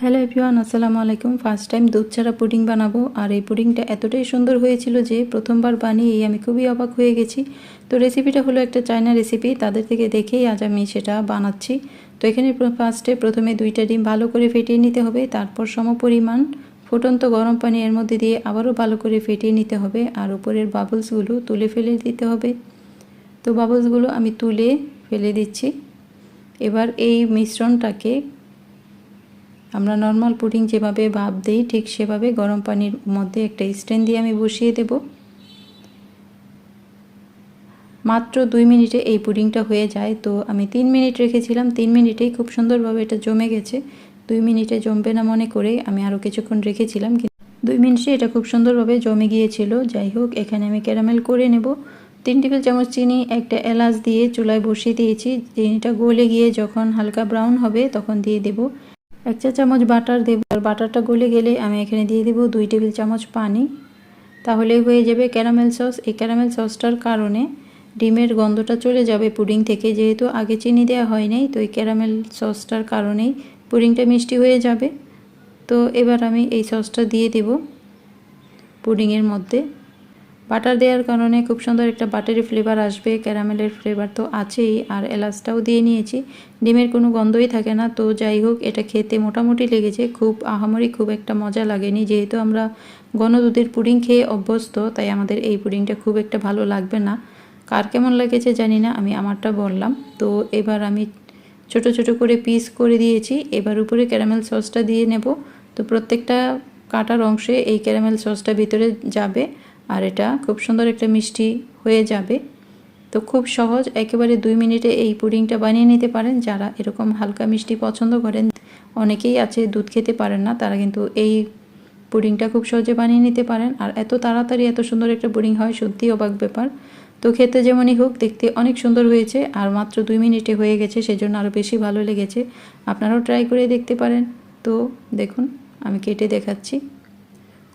Hello everyone, আসসালামু আলাইকুম। First time দুধ ছাড়া পুডিং বানাবো, আর এই পুডিংটা এতটাই সুন্দর হয়েছিল যে প্রথমবার বানিয়েই আমি খুবই অবাক হয়ে গেছি। তো রেসিপিটা হলো একটা চায়না রেসিপি, তাদের থেকে দেখেই আজ আমি সেটা বানাচ্ছি। তো এখানে প্রথমে 2টা ডিম ভালো করে ফেটিয়ে নিতে হবে, তারপর সমপরিমাণ ফুটন্ত গরম পানি এর মধ্যে দিয়ে আবারও ভালো করে ফেটিয়ে নিতে হবে, আর উপরের বাবলসগুলো তুলে ফেলে দিতে হবে। তো বাবলসগুলো আমি তুলে ফেলে দিচ্ছি। এবার এই মিশ্রণটাকে আমরা নর্মাল পুডিং যেভাবে ভাপ দিই ঠিক সেভাবে গরম পানির মধ্যে একটা স্ট্যান্ড দিয়ে আমি বসিয়ে দেব। মাত্র 2 মিনিটে এই পুডিংটা হয়ে যায়। তো আমি 3 মিনিট রেখেছিলাম, 3 মিনিটেই খুব সুন্দরভাবে এটা জমে গেছে। 2 মিনিটে জমবে না মনে করে আমি আরও কিছুক্ষণ রেখেছিলাম, কিন্তু 2 মিনিটে এটা খুব সুন্দরভাবে জমে গিয়েছিল। যাই হোক, এখানে আমি ক্যারামেল করে নেব। 3 টেবিল চামচ চিনি, একটা এলাচ দিয়ে চুলায় বসিয়ে দিয়েছি। চিনিটা গলে গিয়ে যখন হালকা ব্রাউন হবে তখন দিয়ে দেব 1 চা চামচ বাটার দেব। আর বাটারটা গলে গেলে আমি এখানে দিয়ে দেব 2 টেবিল চামচ পানি। তাহলেই হয়ে যাবে ক্যারামেল সস। এই ক্যারামেল সসটার কারণে ডিমের গন্ধটা চলে যাবে পুডিং থেকে, যেহেতু আগে চিনি দেওয়া হয় নাই। তো এই ক্যারামেল সসটার কারণেই পুডিংটা মিষ্টি হয়ে যাবে। তো এবার আমি এই সসটা দিয়ে দেব পুডিংয়ের মধ্যে। বাটার দেওয়ার কারণে খুব সুন্দর একটা বাটারি ফ্লেভার আসবে, ক্যারামেলের ফ্লেভার তো আছেই, আর এলাচটাও দিয়ে নিয়েছি। ডিমের কোনো গন্ধই থাকে না। তো যাই হোক, এটা খেতে মোটামুটি লেগেছে, খুব আহামরি খুব একটা মজা লাগেনি। যেহেতু আমরা ঘন দুধের পুডিং খেয়ে অভ্যস্ত, তাই আমাদের এই পুডিংটা খুব একটা ভালো লাগবে না। কার কেমন লেগেছে জানি না, আমি আমারটা বললাম। তো এবার আমি ছোট ছোট করে পিস করে দিয়েছি। এবার উপরে ক্যারামেল সসটা দিয়ে নেব। তো প্রত্যেকটা কাটার অংশে এই ক্যারামেল সসটা ভিতরে যাবে, আর এটা খুব সুন্দর একটা মিষ্টি হয়ে যাবে। তো খুব সহজ, একেবারে 2 মিনিটে এই পুডিংটা বানিয়ে নিতে পারেন। যারা এরকম হালকা মিষ্টি পছন্দ করেন, অনেকেই আছে দুধ খেতে পারেন না, তারা কিন্তু এই পুডিংটা খুব সহজে বানিয়ে নিতে পারেন। আর এত তাড়াতাড়ি এত সুন্দর একটা পুডিং হয়, সত্যি অবাক ব্যাপার। তো খেতে যেমনই হোক, দেখতে অনেক সুন্দর হয়েছে, আর মাত্র 2 মিনিটে হয়ে গেছে, সেজন্য আরও বেশি ভালো লেগেছে। আপনারাও ট্রাই করে দেখতে পারেন। তো দেখুন, আমি কেটে দেখাচ্ছি।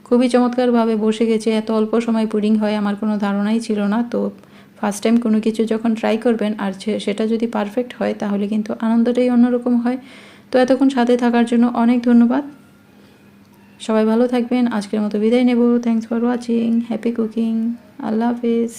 খুবই চমৎকারভাবে বসে গেছে। এত অল্প সময় পুডিং হয় আমার কোনো ধারণাই ছিল না। তো ফার্স্ট টাইম কোনো কিছু যখন ট্রাই করবেন আর সেটা যদি পারফেক্ট হয়, তাহলে কিন্তু আনন্দটাই অন্যরকম হয়। তো এতক্ষণ সাথে থাকার জন্য অনেক ধন্যবাদ। সবাই ভালো থাকবেন। আজকের মতো বিদায় নেব। Thanks for watching. Happy cooking. Allah Hafiz.